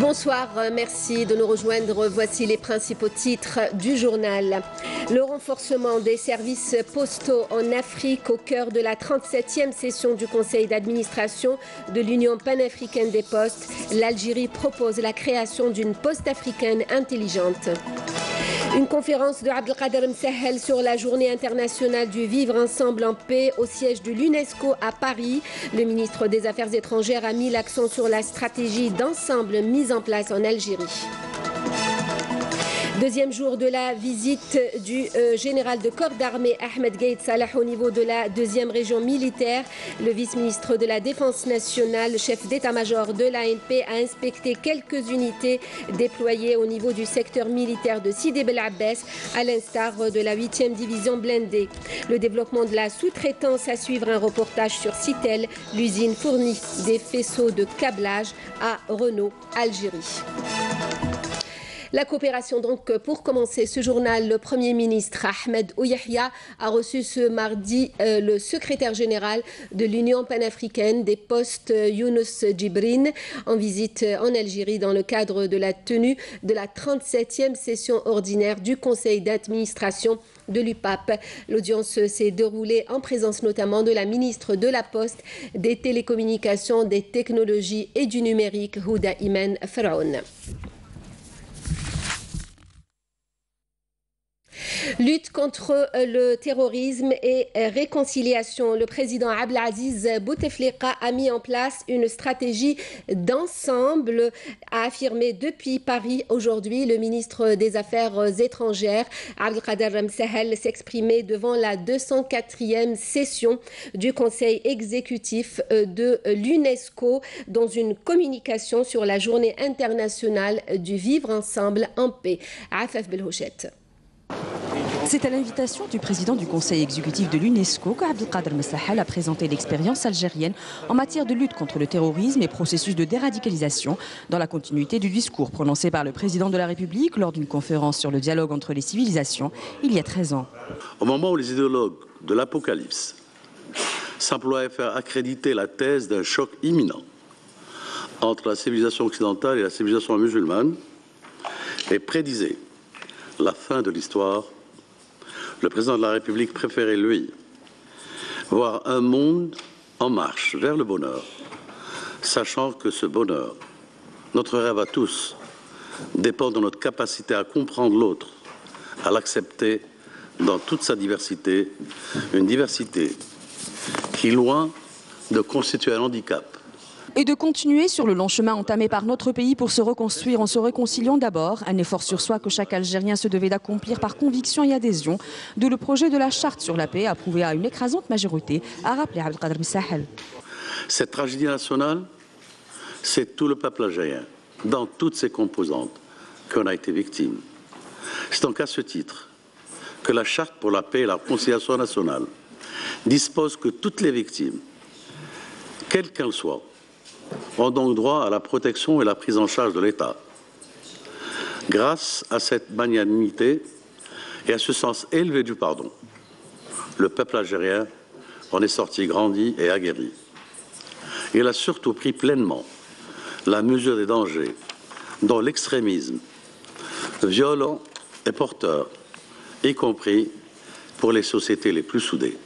Bonsoir, merci de nous rejoindre. Voici les principaux titres du journal. Le renforcement des services postaux en Afrique au cœur de la 37e session du Conseil d'administration de l'Union panafricaine des postes. L'Algérie propose la création d'une poste africaine intelligente. Une conférence de Abdelkader Msahel sur la journée internationale du vivre ensemble en paix au siège de l'UNESCO à Paris. Le ministre des Affaires étrangères a mis l'accent sur la stratégie d'ensemble mise en place en Algérie. Deuxième jour de la visite du général de corps d'armée Ahmed Gaïd Salah au niveau de la deuxième région militaire. Le vice-ministre de la Défense nationale, chef d'état-major de l'ANP, a inspecté quelques unités déployées au niveau du secteur militaire de Sidi Bel Abbès, à l'instar de la 8e division blindée. Le développement de la sous-traitance à suivre, un reportage sur Citel. L'usine fournit des faisceaux de câblage à Renault, Algérie. La coopération donc pour commencer ce journal. Le Premier ministre Ahmed Ouyahia a reçu ce mardi le secrétaire général de l'Union panafricaine des postes Younous Djibrine en visite en Algérie dans le cadre de la tenue de la 37e session ordinaire du Conseil d'administration de l'UPAP. L'audience s'est déroulée en présence notamment de la ministre de la Poste, des télécommunications, des technologies et du numérique, Houda Imen Faraoun. Lutte contre le terrorisme et réconciliation. Le président Abdelaziz Bouteflika a mis en place une stratégie d'ensemble, a affirmé depuis Paris aujourd'hui le ministre des Affaires étrangères. Abdelkader Msahel s'exprimait devant la 204e session du Conseil exécutif de l'UNESCO dans une communication sur la journée internationale du vivre ensemble en paix. Afaf Belhouchet. C'est à l'invitation du président du Conseil exécutif de l'UNESCO qu'Abdelkader Msahel a présenté l'expérience algérienne en matière de lutte contre le terrorisme et processus de déradicalisation, dans la continuité du discours prononcé par le président de la République lors d'une conférence sur le dialogue entre les civilisations il y a 13 ans. Au moment où les idéologues de l'Apocalypse s'emploient à faire accréditer la thèse d'un choc imminent entre la civilisation occidentale et la civilisation musulmane et prédisaient la fin de l'histoire, le président de la République préférait, lui, voir un monde en marche vers le bonheur, sachant que ce bonheur, notre rêve à tous, dépend de notre capacité à comprendre l'autre, à l'accepter dans toute sa diversité, une diversité qui, loin de constituer un handicap, et de continuer sur le long chemin entamé par notre pays pour se reconstruire en se réconciliant d'abord, un effort sur soi que chaque Algérien se devait d'accomplir par conviction et adhésion, de le projet de la charte sur la paix approuvé à une écrasante majorité, a rappelé Abdelkader Msahel. Cette tragédie nationale, c'est tout le peuple algérien, dans toutes ses composantes, qu'on a été victime. C'est donc à ce titre que la charte pour la paix et la réconciliation nationale dispose que toutes les victimes, quelles qu'elles soient, ont donc droit à la protection et la prise en charge de l'État. Grâce à cette magnanimité et à ce sens élevé du pardon, le peuple algérien en est sorti grandi et aguerri. Il a surtout pris pleinement la mesure des dangers dont l'extrémisme violent est porteur, y compris pour les sociétés les plus soudées.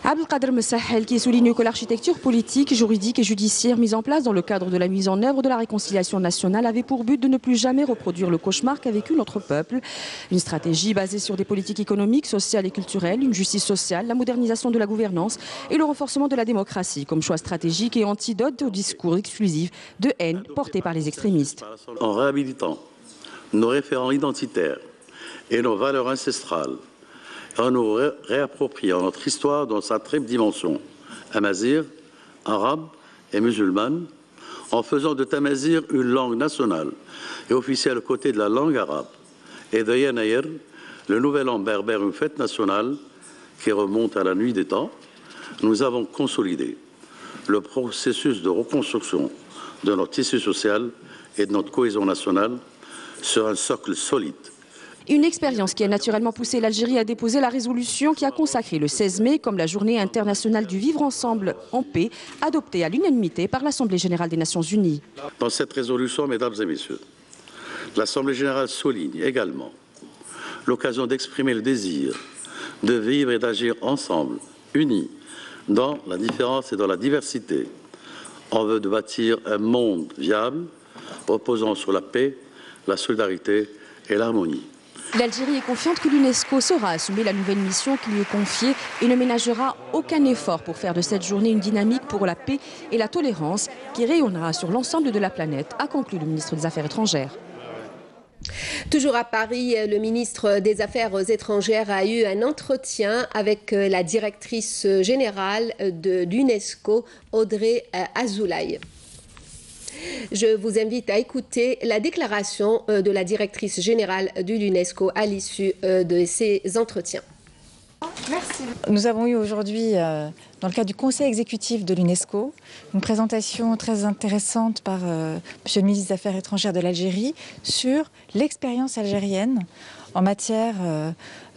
Abdelkader Msahel qui souligne que l'architecture politique, juridique et judiciaire mise en place dans le cadre de la mise en œuvre de la réconciliation nationale avait pour but de ne plus jamais reproduire le cauchemar qu'a vécu notre peuple. Une stratégie basée sur des politiques économiques, sociales et culturelles, une justice sociale, la modernisation de la gouvernance et le renforcement de la démocratie comme choix stratégique et antidote au discours exclusif de haine porté par les extrémistes. En réhabilitant nos référents identitaires et nos valeurs ancestrales, en nous réappropriant notre histoire dans sa triple dimension, amazigh, arabe et musulmane, en faisant de Tamazigh une langue nationale et officielle aux côtés de la langue arabe, et de Yanayr, le nouvel an berbère, une fête nationale qui remonte à la nuit des temps, nous avons consolidé le processus de reconstruction de notre tissu social et de notre cohésion nationale sur un socle solide Une expérience qui a naturellement poussé l'Algérie à déposer la résolution qui a consacré le 16 mai comme la journée internationale du vivre ensemble en paix, adoptée à l'unanimité par l'Assemblée générale des Nations unies. Dans cette résolution, mesdames et messieurs, l'Assemblée générale souligne également l'occasion d'exprimer le désir de vivre et d'agir ensemble, unis, dans la différence et dans la diversité. On veut de bâtir un monde viable, reposant sur la paix, la solidarité et l'harmonie. L'Algérie est confiante que l'UNESCO saura assumer la nouvelle mission qui lui est confiée et ne ménagera aucun effort pour faire de cette journée une dynamique pour la paix et la tolérance qui rayonnera sur l'ensemble de la planète, a conclu le ministre des Affaires étrangères. Toujours à Paris, le ministre des Affaires étrangères a eu un entretien avec la directrice générale de l'UNESCO, Audrey Azoulay. Je vous invite à écouter la déclaration de la directrice générale de l'UNESCO à l'issue de ces entretiens. Merci. Nous avons eu aujourd'hui, dans le cadre du Conseil exécutif de l'UNESCO, une présentation très intéressante par Monsieur le ministre des Affaires étrangères de l'Algérie sur l'expérience algérienne en matière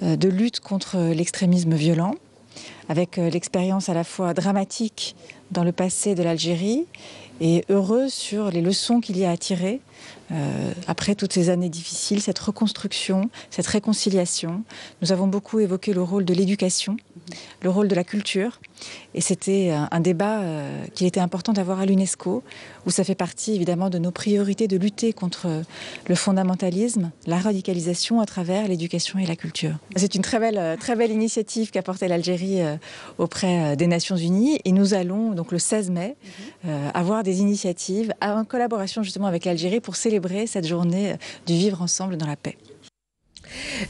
de lutte contre l'extrémisme violent, avec l'expérience à la fois dramatique dans le passé de l'Algérie et heureuse sur les leçons qu'il y a à tirer après toutes ces années difficiles, cette reconstruction, cette réconciliation. Nous avons beaucoup évoqué le rôle de l'éducation, le rôle de la culture. Et c'était un débat qu'il était important d'avoir à l'UNESCO, où ça fait partie évidemment de nos priorités de lutter contre le fondamentalisme, la radicalisation à travers l'éducation et la culture. C'est une très belle initiative qu'a portée l'Algérie auprès des Nations Unies. Et nous allons, donc le 16 mai, avoir des initiatives en collaboration justement avec l'Algérie pour célébrer cette journée du vivre ensemble dans la paix.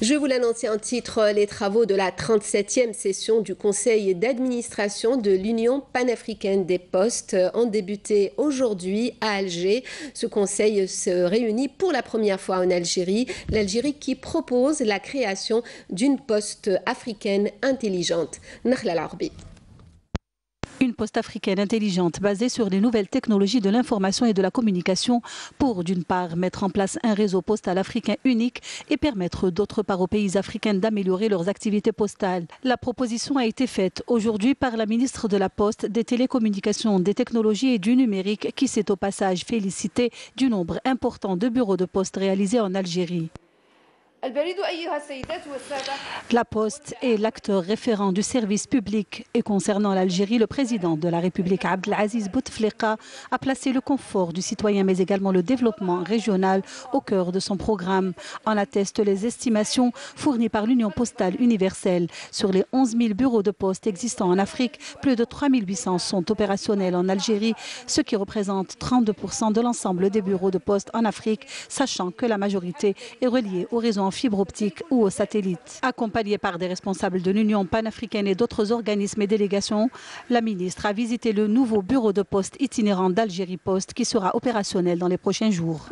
Je vous l'annonçais en titre, les travaux de la 37e session du Conseil d'administration de l'Union panafricaine des postes ont débuté aujourd'hui à Alger. Ce conseil se réunit pour la première fois en Algérie. L'Algérie qui propose la création d'une poste africaine intelligente. Nakhla Larbi. Une poste africaine intelligente basée sur les nouvelles technologies de l'information et de la communication pour, d'une part, mettre en place un réseau postal africain unique et permettre, d'autre part, aux pays africains d'améliorer leurs activités postales. La proposition a été faite aujourd'hui par la ministre de la Poste, des Télécommunications, des Technologies et du Numérique qui s'est au passage félicité du nombre important de bureaux de poste réalisés en Algérie. La Poste est l'acteur référent du service public et concernant l'Algérie, le président de la République Abdelaziz Bouteflika a placé le confort du citoyen mais également le développement régional au cœur de son programme. En attestent les estimations fournies par l'Union postale universelle. Sur les 11 000 bureaux de poste existants en Afrique, plus de 3 800 sont opérationnels en Algérie, ce qui représente 32% de l'ensemble des bureaux de poste en Afrique, sachant que la majorité est reliée au réseau en fibre optique ou aux satellites. Accompagnée par des responsables de l'Union panafricaine et d'autres organismes et délégations, la ministre a visité le nouveau bureau de poste itinérant d'Algérie Poste qui sera opérationnel dans les prochains jours.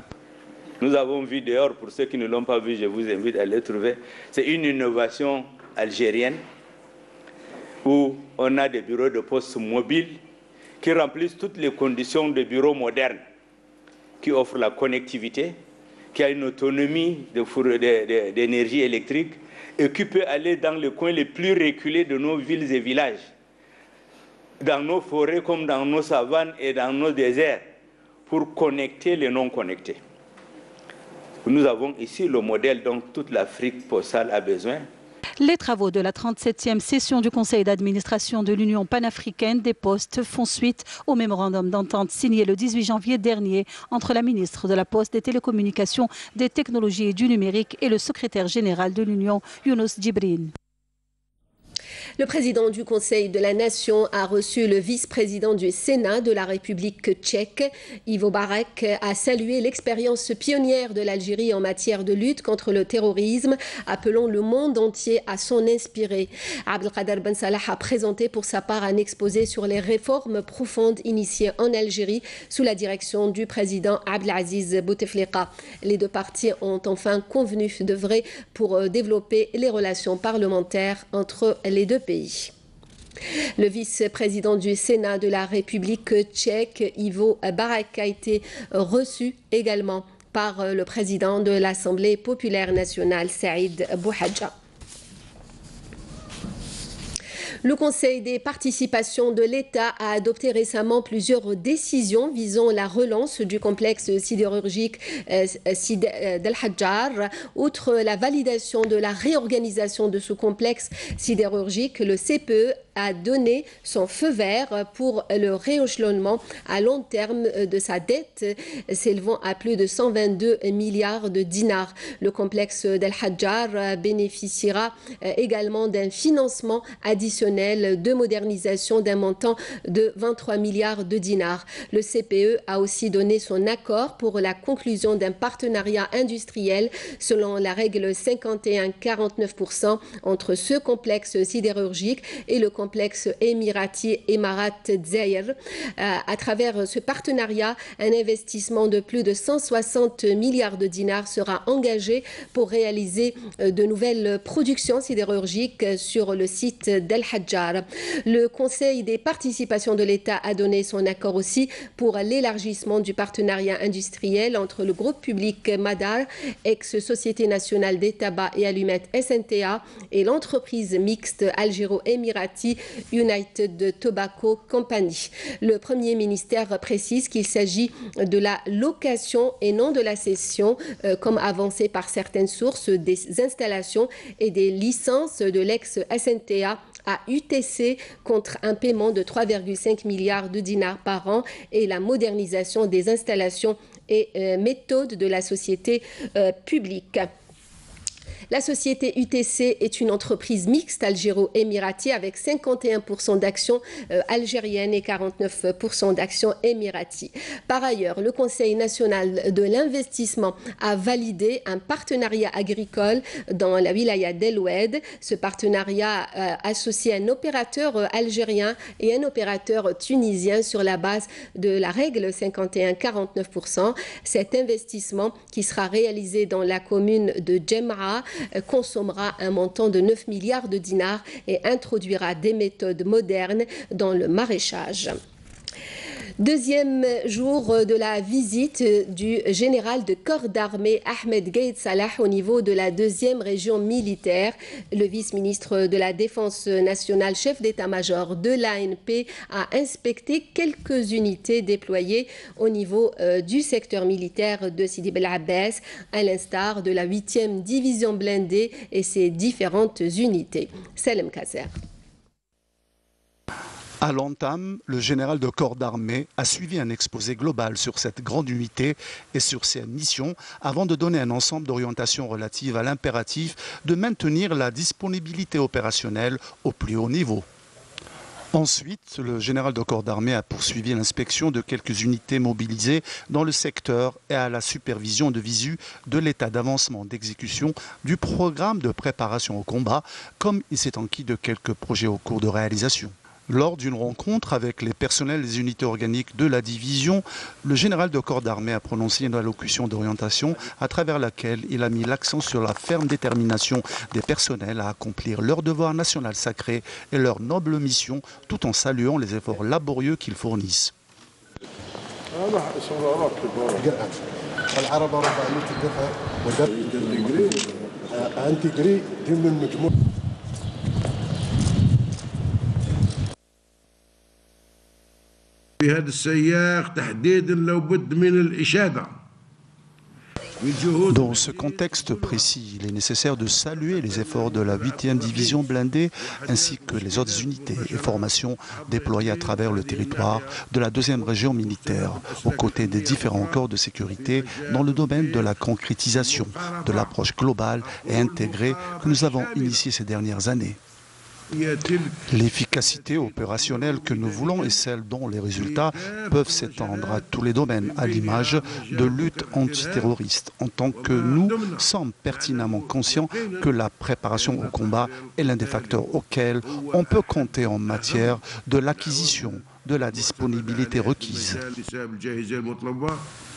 Nous avons vu dehors, pour ceux qui ne l'ont pas vu, je vous invite à le trouver. C'est une innovation algérienne où on a des bureaux de poste mobiles qui remplissent toutes les conditions de bureaux modernes, qui offrent la connectivité, qui a une autonomie d'énergie électrique et qui peut aller dans les coins les plus reculés de nos villes et villages, dans nos forêts comme dans nos savanes et dans nos déserts, pour connecter les non-connectés. Nous avons ici le modèle dont toute l'Afrique postale a besoin. Les travaux de la 37e session du Conseil d'administration de l'Union panafricaine des postes font suite au mémorandum d'entente signé le 18 janvier dernier entre la ministre de la Poste, des Télécommunications, des Technologies et du Numérique et le secrétaire général de l'Union, Younous Djibrine. Le président du Conseil de la Nation a reçu le vice-président du Sénat de la République tchèque. Ivo Barek a salué l'expérience pionnière de l'Algérie en matière de lutte contre le terrorisme, appelant le monde entier à s'en inspirer. Abdelkader Ben Salah a présenté pour sa part un exposé sur les réformes profondes initiées en Algérie sous la direction du président Abdelaziz Bouteflika. Les deux parties ont enfin convenu d'œuvrer pour développer les relations parlementaires entre les deux pays. Le vice-président du Sénat de la République tchèque, Ivo Barek, a été reçu également par le président de l'Assemblée populaire nationale, Saïd Bouhadja. Le Conseil des participations de l'État a adopté récemment plusieurs décisions visant la relance du complexe sidérurgique d'El Hadjar. Outre la validation de la réorganisation de ce complexe sidérurgique, le CPE a donné son feu vert pour le rééchelonnement à long terme de sa dette s'élevant à plus de 122 milliards de dinars. Le complexe d'El Hadjar bénéficiera également d'un financement additionnel de modernisation d'un montant de 23 milliards de dinars. Le CPE a aussi donné son accord pour la conclusion d'un partenariat industriel selon la règle 51-49% entre ce complexe sidérurgique et le complexe émirati Emirat Zahir. À travers ce partenariat, un investissement de plus de 160 milliards de dinars sera engagé pour réaliser de nouvelles productions sidérurgiques sur le site d'El Hadjar. Le Conseil des participations de l'État a donné son accord aussi pour l'élargissement du partenariat industriel entre le groupe public Madar, ex-Société nationale des tabacs et allumettes SNTA, et l'entreprise mixte algéro-émirati United Tobacco Company. Le Premier ministère précise qu'il s'agit de la location et non de la cession, comme avancé par certaines sources, des installations et des licences de l'ex-SNTA à UTC contre un paiement de 3,5 milliards de dinars par an et la modernisation des installations et méthodes de la société publique. La société UTC est une entreprise mixte algéro-émirati avec 51% d'actions algériennes et 49% d'actions émirati. Par ailleurs, le Conseil national de l'investissement a validé un partenariat agricole dans la wilaya d'El Oued. Ce partenariat associe un opérateur algérien et un opérateur tunisien sur la base de la règle 51-49%. Cet investissement qui sera réalisé dans la commune de Djemra consommera un montant de 9 milliards de dinars et introduira des méthodes modernes dans le maraîchage. Deuxième jour de la visite du général de corps d'armée Ahmed Gaïd Salah au niveau de la 2e région militaire. Le vice-ministre de la Défense nationale, chef d'état-major de l'ANP, a inspecté quelques unités déployées au niveau du secteur militaire de Sidi Bel Abbas, à l'instar de la 8e division blindée et ses différentes unités. Salem Kazer. À l'entame, le général de corps d'armée a suivi un exposé global sur cette grande unité et sur ses missions avant de donner un ensemble d'orientations relatives à l'impératif de maintenir la disponibilité opérationnelle au plus haut niveau. Ensuite, le général de corps d'armée a poursuivi l'inspection de quelques unités mobilisées dans le secteur et à la supervision de visu de l'état d'avancement d'exécution du programme de préparation au combat, comme il s'est enquis de quelques projets au cours de réalisation. Lors d'une rencontre avec les personnels des unités organiques de la division, le général de corps d'armée a prononcé une allocution d'orientation à travers laquelle il a mis l'accent sur la ferme détermination des personnels à accomplir leur devoir national sacré et leur noble mission, tout en saluant les efforts laborieux qu'ils fournissent. Dans ce contexte précis, il est nécessaire de saluer les efforts de la 8e division blindée ainsi que les autres unités et formations déployées à travers le territoire de la 2e région militaire, aux côtés des différents corps de sécurité dans le domaine de la concrétisation de l'approche globale et intégrée que nous avons initiée ces dernières années. L'efficacité opérationnelle que nous voulons est celle dont les résultats peuvent s'étendre à tous les domaines, à l'image de lutte antiterroriste, en tant que nous sommes pertinemment conscients que la préparation au combat est l'un des facteurs auxquels on peut compter en matière de l'acquisition de la disponibilité requise.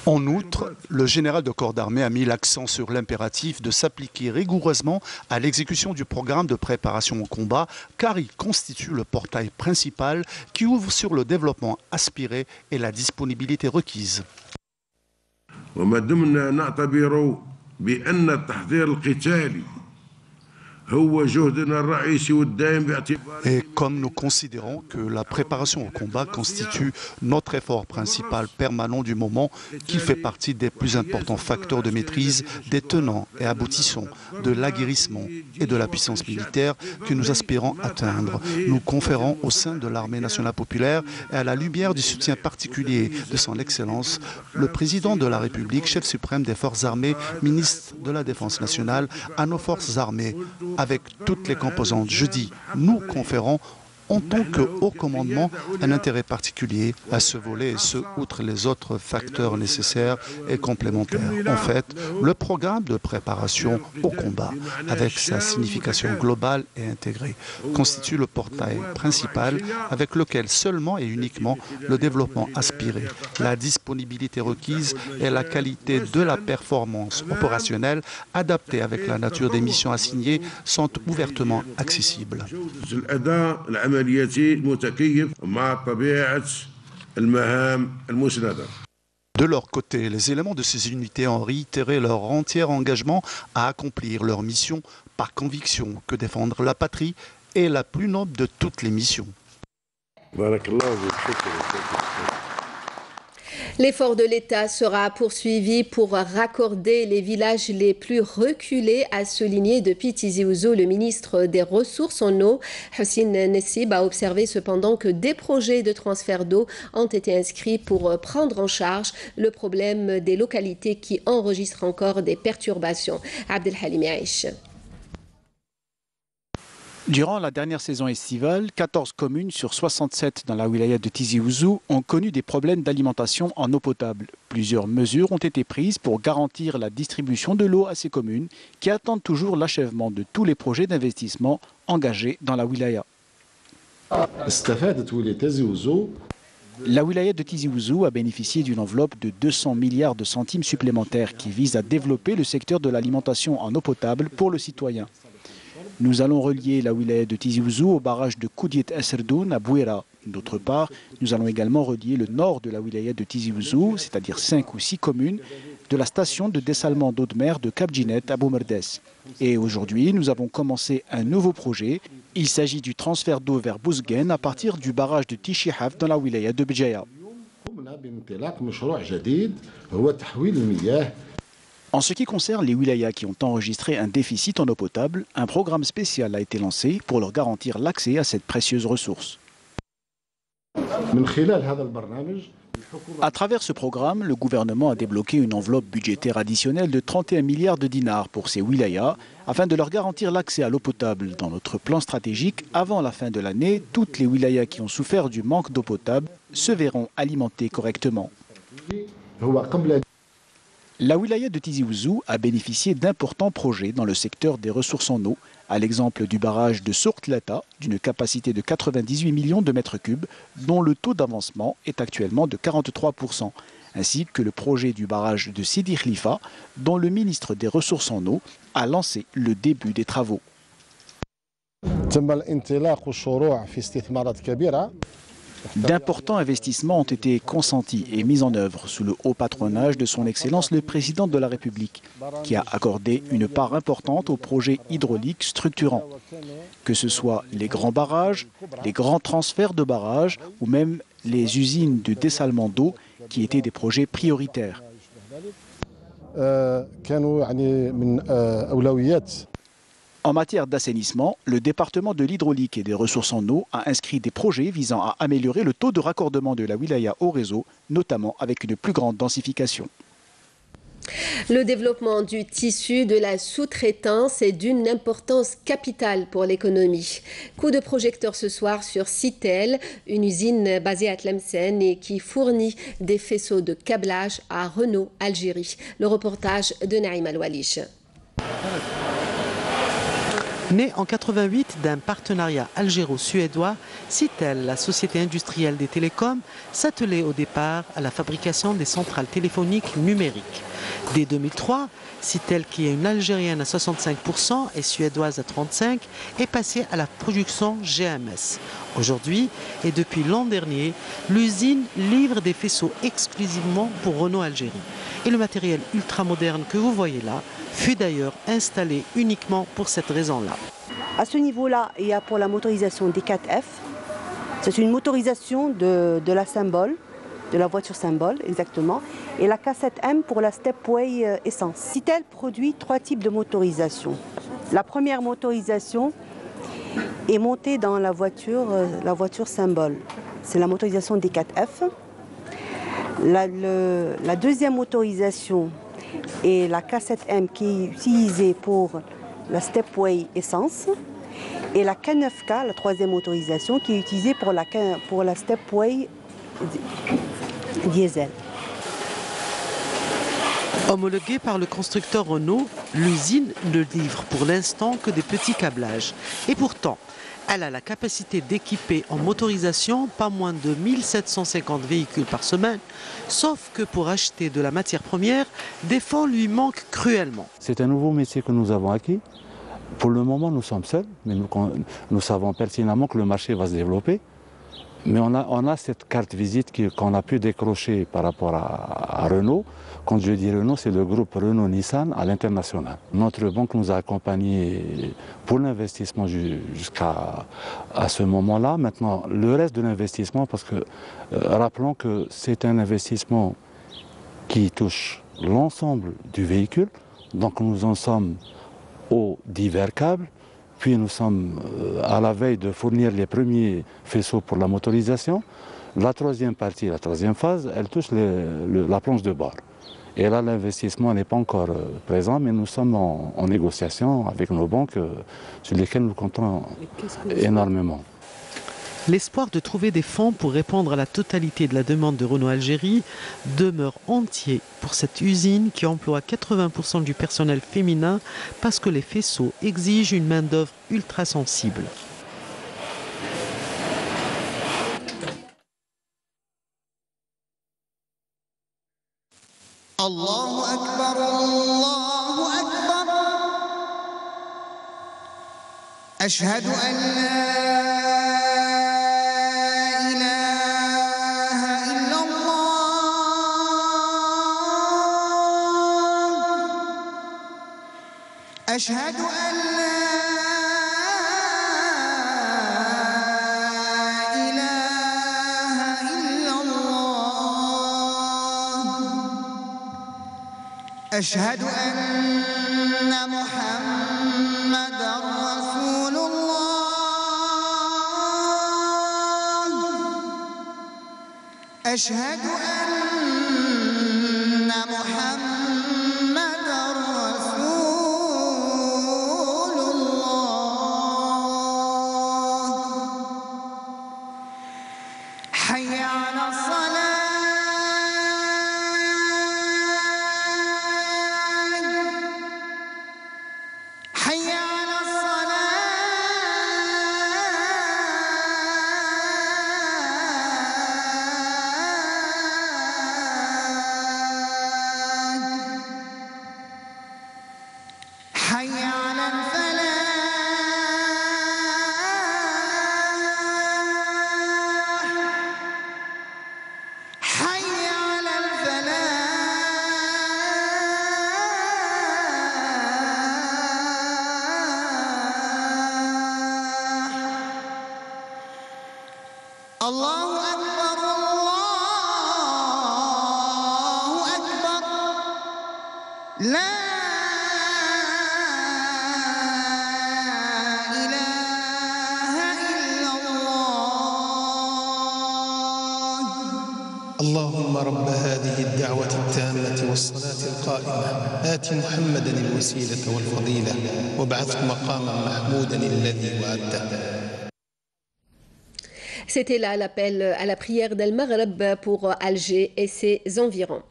En outre, le général de corps d'armée a mis l'accent sur l'impératif de s'appliquer rigoureusement à l'exécution du programme de préparation au combat, car il constitue le portail principal qui ouvre sur le développement aspiré et la disponibilité requise. وما دمنا نعتبر بأن التحضير القتالي هو جهدنا الرئيسي والدائم باعتبار. Et comme nous considérons que la préparation au combat constitue notre effort principal permanent du moment, qui fait partie des plus importants facteurs de maîtrise des tenants et aboutissants de l'aguerrissement et de la puissance militaire que nous aspirons atteindre, nous conférons au sein de l'Armée nationale populaire et à la lumière du soutien particulier de son Excellence, le Président de la République, chef suprême des forces armées, ministre de la Défense nationale, à nos forces armées, avec toutes les composantes. Je dis, nous conférons en tant que haut commandement un intérêt particulier à ce volet, et ce, outre les autres facteurs nécessaires et complémentaires. En fait, le programme de préparation au combat, avec sa signification globale et intégrée, constitue le portail principal avec lequel seulement et uniquement le développement aspiré, la disponibilité requise et la qualité de la performance opérationnelle adaptée avec la nature des missions assignées sont ouvertement accessibles. De leur côté, les éléments de ces unités ont réitéré leur entier engagement à accomplir leur mission par conviction que défendre la patrie est la plus noble de toutes les missions. L'effort de l'État sera poursuivi pour raccorder les villages les plus reculés, a souligné depuis Tizi Ouzou le ministre des Ressources en eau. Houssine Nessib a observé cependant que des projets de transfert d'eau ont été inscrits pour prendre en charge le problème des localités qui enregistrent encore des perturbations. Abdelhalim Aïch. Durant la dernière saison estivale, 14 communes sur 67 dans la wilaya de Tizi Ouzou ont connu des problèmes d'alimentation en eau potable. Plusieurs mesures ont été prises pour garantir la distribution de l'eau à ces communes qui attendent toujours l'achèvement de tous les projets d'investissement engagés dans la wilaya. La wilaya de Tizi Ouzou a bénéficié d'une enveloppe de 200 milliards de centimes supplémentaires qui vise à développer le secteur de l'alimentation en eau potable pour le citoyen. Nous allons relier la wilaya de Tizi Ouzou au barrage de Koudiet Esserdoun à Bouera. D'autre part, nous allons également relier le nord de la wilaya de Tizi Ouzou, c'est-à-dire 5 ou 6 communes, de la station de dessalement d'eau de mer de Cap Djinet à Boumerdes. Et aujourd'hui, nous avons commencé un nouveau projet. Il s'agit du transfert d'eau vers Bouzguen à partir du barrage de Tichihaf dans la wilaya de Béjaïa. En ce qui concerne les wilayas qui ont enregistré un déficit en eau potable, un programme spécial a été lancé pour leur garantir l'accès à cette précieuse ressource. À travers ce programme, le gouvernement a débloqué une enveloppe budgétaire additionnelle de 31 milliards de dinars pour ces wilayas afin de leur garantir l'accès à l'eau potable. Dans notre plan stratégique, avant la fin de l'année, toutes les wilayas qui ont souffert du manque d'eau potable se verront alimentées correctement. La wilaya de Tizi Ouzou a bénéficié d'importants projets dans le secteur des ressources en eau, à l'exemple du barrage de Sourtlata, d'une capacité de 98 millions de mètres cubes, dont le taux d'avancement est actuellement de 43%, ainsi que le projet du barrage de Sidi Khalifa, dont le ministre des Ressources en eau a lancé le début des travaux. D'importants investissements ont été consentis et mis en œuvre sous le haut patronage de son Excellence le Président de la République, qui a accordé une part importante aux projets hydrauliques structurants, que ce soit les grands barrages, les grands transferts de barrages ou même les usines de dessalement d'eau qui étaient des projets prioritaires. En matière d'assainissement, le département de l'hydraulique et des ressources en eau a inscrit des projets visant à améliorer le taux de raccordement de la wilaya au réseau, notamment avec une plus grande densification. Le développement du tissu de la sous-traitance est d'une importance capitale pour l'économie. Coup de projecteur ce soir sur Citel, une usine basée à Tlemcen et qui fournit des faisceaux de câblage à Renault Algérie. Le reportage de Naïm Al-Walish. Née en 88 d'un partenariat algéro-suédois, Citel, la société industrielle des télécoms, s'attelait au départ à la fabrication des centrales téléphoniques numériques. Dès 2003, Citel, qui est une Algérienne à 65% et suédoise à 35%, est passée à la production GMS. Aujourd'hui, et depuis l'an dernier, l'usine livre des faisceaux exclusivement pour Renault Algérie. Et le matériel ultramoderne que vous voyez là fut d'ailleurs installé uniquement pour cette raison-là. À ce niveau-là, il y a pour la motorisation D4F. C'est une motorisation de la Symbol, de la voiture Symbol exactement, et la K7M pour la Stepway Essence. Citel produit 3 types de motorisation. La première motorisation est montée dans la voiture Symbol. C'est la motorisation D4F. La deuxième motorisation est la K7M qui est utilisée pour la Stepway Essence. Et la K9K, la troisième motorisation, qui est utilisée pour la Stepway Diesel. Homologuée par le constructeur Renault, l'usine ne livre pour l'instant que des petits câblages. Et pourtant, elle a la capacité d'équiper en motorisation pas moins de 1750 véhicules par semaine, sauf que pour acheter de la matière première, des fonds lui manquent cruellement. C'est un nouveau métier que nous avons acquis. Pour le moment, nous sommes seuls, mais nous savons pertinemment que le marché va se développer. Mais on a cette carte visite qu'on a pu décrocher par rapport à Renault. Quand je dis Renault, c'est le groupe Renault-Nissan à l'international. Notre banque nous a accompagnés pour l'investissement jusqu'à ce moment-là. Maintenant, le reste de l'investissement, parce que rappelons que c'est un investissement qui touche l'ensemble du véhicule. Donc nous en sommes aux divers câbles. Puis nous sommes à la veille de fournir les premiers faisceaux pour la motorisation. La troisième partie, la troisième phase, elle touche la planche de bord. Et là, l'investissement n'est pas encore présent, mais nous sommes en négociation avec nos banques sur lesquelles nous comptons énormément. L'espoir de trouver des fonds pour répondre à la totalité de la demande de Renault Algérie demeure entier pour cette usine qui emploie 80% du personnel féminin parce que les faisceaux exigent une main-d'œuvre ultra sensible. Allahu Akbar, Allahu Akbar. Ashhadu an la أشهد أن لا إله إلا الله أشهد أن محمدًا رسول الله أشهد أن محمدًا رسول الله حي على الصلاة حي على حي على الفلاح حي على الفلاح الله أكبر الله أكبر لا اللهم رب هذه الدعوة التامة والصلاة القائمة آت محمدا الوسيلة والفضيلة وابعثه مقاما محمودا الذي وعدته. C'était là l'appel à la prière d'El Maghreb pour Alger et ses environs.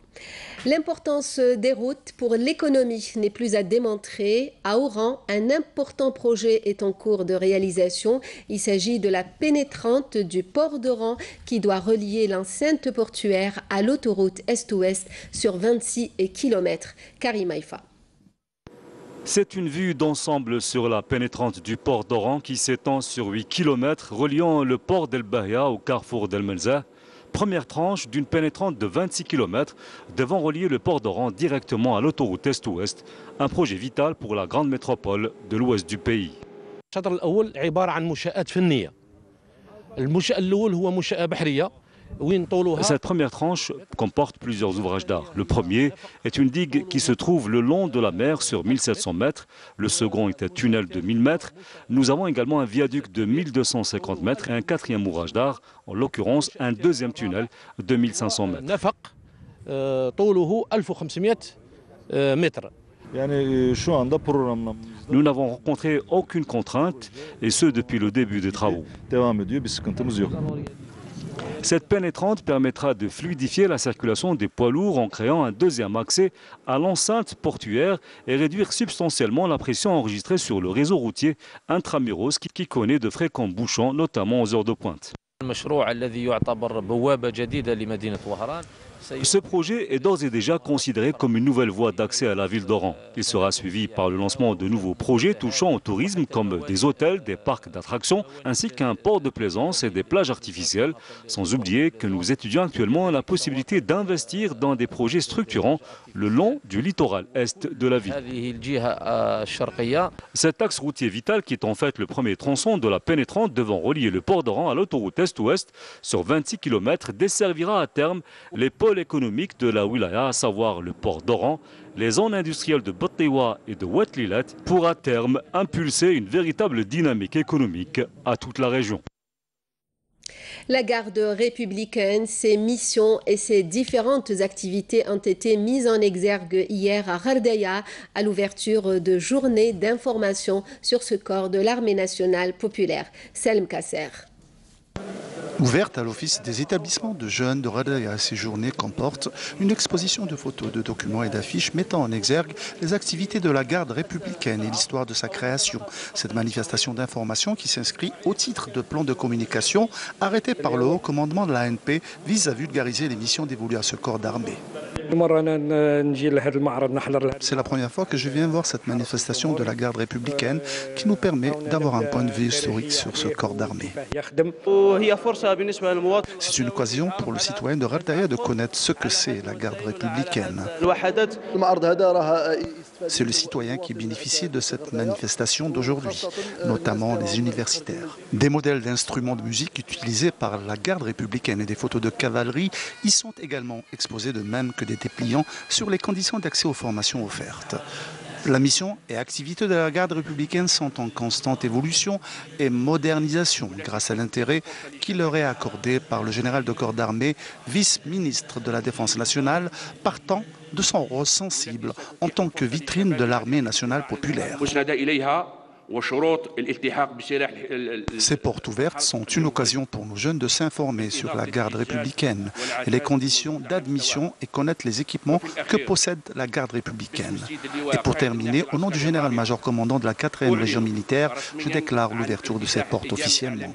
L'importance des routes pour l'économie n'est plus à démontrer. À Oran, un important projet est en cours de réalisation. Il s'agit de la pénétrante du port d'Oran qui doit relier l'enceinte portuaire à l'autoroute Est-Ouest sur 26 km. Karim Haïfa. C'est une vue d'ensemble sur la pénétrante du port d'Oran qui s'étend sur 8 km reliant le port d'El Bahia au carrefour d'El Melza. Première tranche d'une pénétrante de 26 km devant relier le port d'Oran directement à l'autoroute Est-Ouest, un projet vital pour la grande métropole de l'ouest du pays. Cette première tranche comporte plusieurs ouvrages d'art. Le premier est une digue qui se trouve le long de la mer sur 1700 mètres. Le second est un tunnel de 1000 mètres. Nous avons également un viaduc de 1250 mètres et un quatrième ouvrage d'art, en l'occurrence un deuxième tunnel de 1500 mètres. Nous n'avons rencontré aucune contrainte, et ce depuis le début des travaux. Cette pénétrante permettra de fluidifier la circulation des poids lourds en créant un deuxième accès à l'enceinte portuaire et réduire substantiellement la pression enregistrée sur le réseau routier intramuros qui connaît de fréquents bouchons, notamment aux heures de pointe. Ce projet est d'ores et déjà considéré comme une nouvelle voie d'accès à la ville d'Oran. Il sera suivi par le lancement de nouveaux projets touchant au tourisme comme des hôtels, des parcs d'attractions, ainsi qu'un port de plaisance et des plages artificielles. Sans oublier que nous étudions actuellement la possibilité d'investir dans des projets structurants le long du littoral est de la ville. Cet axe routier vital, qui est en fait le premier tronçon de la pénétrante devant relier le port d'Oran à l'autoroute Est-Ouest sur 26 km, desservira à terme les pôles économiques de la wilaya, à savoir le port d'Oran, les zones industrielles de Battewa et de Ouatlilat, pour à terme impulser une véritable dynamique économique à toute la région. La garde républicaine, ses missions et ses différentes activités ont été mises en exergue hier à Ghardaya à l'ouverture de journées d'information sur ce corps de l'armée nationale populaire. Selm Kasser. Ouverte à l'Office des établissements de jeunes de Ghardaya, ces journées comportent une exposition de photos, de documents et d'affiches mettant en exergue les activités de la garde républicaine et l'histoire de sa création. Cette manifestation d'information qui s'inscrit au titre de plan de communication arrêté par le haut commandement de l'ANP vise à vulgariser les missions dévolues à ce corps d'armée. C'est la première fois que je viens voir cette manifestation de la garde républicaine qui nous permet d'avoir un point de vue historique sur ce corps d'armée. C'est une occasion pour le citoyen de Ghardaya de connaître ce que c'est la garde républicaine. C'est le citoyen qui bénéficie de cette manifestation d'aujourd'hui, notamment les universitaires. Des modèles d'instruments de musique utilisés par la garde républicaine et des photos de cavalerie y sont également exposés, de même que des dépliants sur les conditions d'accès aux formations offertes. La mission et activités de la garde républicaine sont en constante évolution et modernisation grâce à l'intérêt qui leur est accordé par le général de corps d'armée, vice-ministre de la Défense nationale, partant de son rôle sensible en tant que vitrine de l'armée nationale populaire. Ces portes ouvertes sont une occasion pour nos jeunes de s'informer sur la garde républicaine et les conditions d'admission et connaître les équipements que possède la garde républicaine. Et pour terminer, au nom du général-major commandant de la 4e région militaire, je déclare l'ouverture de ces portes officiellement.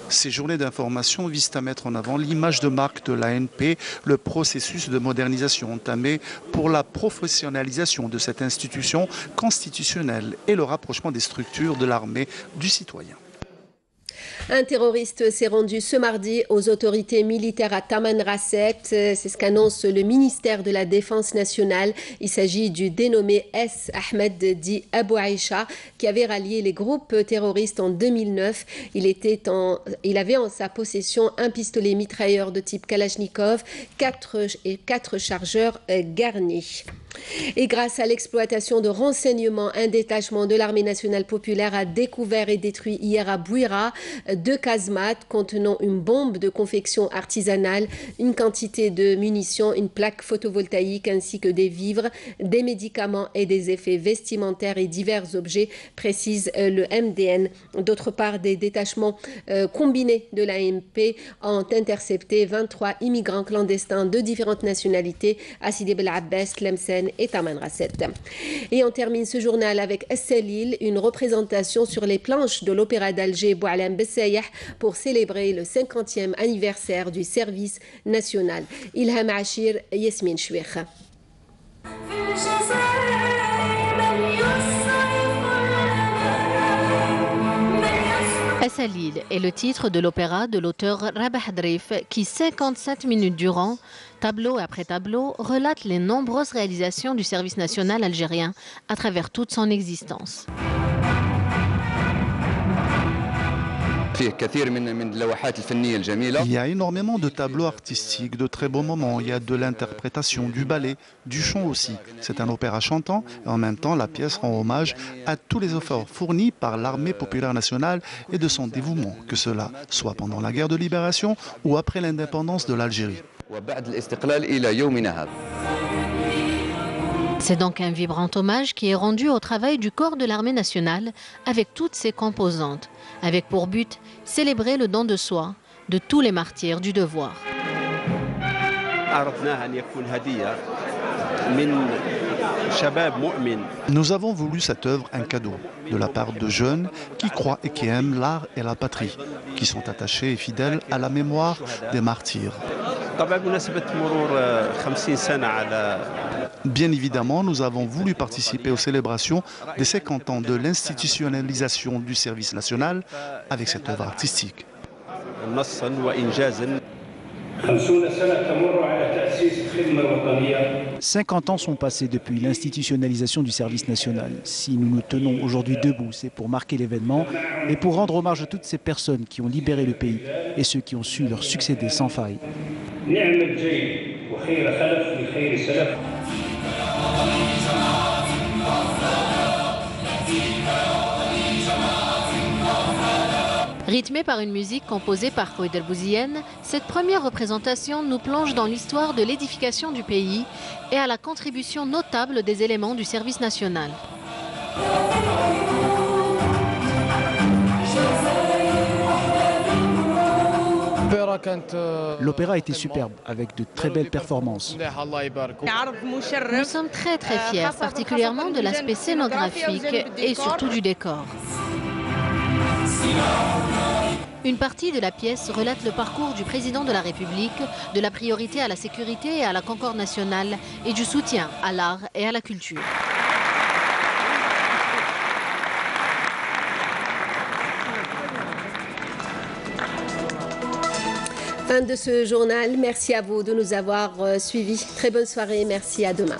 Ces journées d'information visent à mettre en avant l'image de marque de l'ANP, le processus de modernisation entamé pour la professionnalisation de cette institution constitutionnelle et le rapprochement des structures de l'armée du citoyen. Un terroriste s'est rendu ce mardi aux autorités militaires à Tamanrasset. C'est ce qu'annonce le ministère de la Défense nationale. Il s'agit du dénommé S. Ahmed dit Abou Aïcha qui avait rallié les groupes terroristes en 2009. Il avait en sa possession un pistolet mitrailleur de type Kalachnikov, 4 chargeurs garnis. Et grâce à l'exploitation de renseignements, un détachement de l'armée nationale populaire a découvert et détruit hier à Bouira 2 casemates contenant une bombe de confection artisanale, une quantité de munitions, une plaque photovoltaïque ainsi que des vivres, des médicaments et des effets vestimentaires et divers objets, précise le MDN. D'autre part, des détachements combinés de l'ANP ont intercepté 23 immigrants clandestins de différentes nationalités à Sidi Bel Abbès, Tlemcen et Taman Rasset. Et on termine ce journal avec Salil, une représentation sur les planches de l'Opéra d'Alger Boualem Bessaïah pour célébrer le 50e anniversaire du service national. Ilham Achir, Yasmine Chouikh. Salil est le titre de l'opéra de l'auteur Rabah Drif qui, 57 minutes durant, tableau après tableau, relate les nombreuses réalisations du service national algérien à travers toute son existence. Il y a énormément de tableaux artistiques, de très beaux moments. Il y a de l'interprétation, du ballet, du chant aussi. C'est un opéra chantant et en même temps la pièce rend hommage à tous les efforts fournis par l'armée populaire nationale et de son dévouement, que cela soit pendant la guerre de libération ou après l'indépendance de l'Algérie. C'est donc un vibrant hommage qui est rendu au travail du corps de l'armée nationale avec toutes ses composantes, avec pour but célébrer le don de soi de tous les martyrs du devoir. Nous avons voulu cette œuvre un cadeau de la part de jeunes qui croient et qui aiment l'art et la patrie, qui sont attachés et fidèles à la mémoire des martyrs. Bien évidemment, nous avons voulu participer aux célébrations des 50 ans de l'institutionnalisation du service national avec cette œuvre artistique. 50 ans sont passés depuis l'institutionnalisation du service national. Si nous nous tenons aujourd'hui debout, c'est pour marquer l'événement et pour rendre hommage à toutes ces personnes qui ont libéré le pays et ceux qui ont su leur succéder sans faille. Rythmée par une musique composée par Khoïd El-Bouzienne, cette première représentation nous plonge dans l'histoire de l'édification du pays et à la contribution notable des éléments du service national. L'opéra était superbe, avec de très belles performances. Nous sommes très fiers, particulièrement de l'aspect scénographique et surtout du décor. Une partie de la pièce relate le parcours du président de la République, de la priorité à la sécurité et à la concorde nationale et du soutien à l'art et à la culture. Fin de ce journal. Merci à vous de nous avoir suivis. Très bonne soirée. Merci. À demain.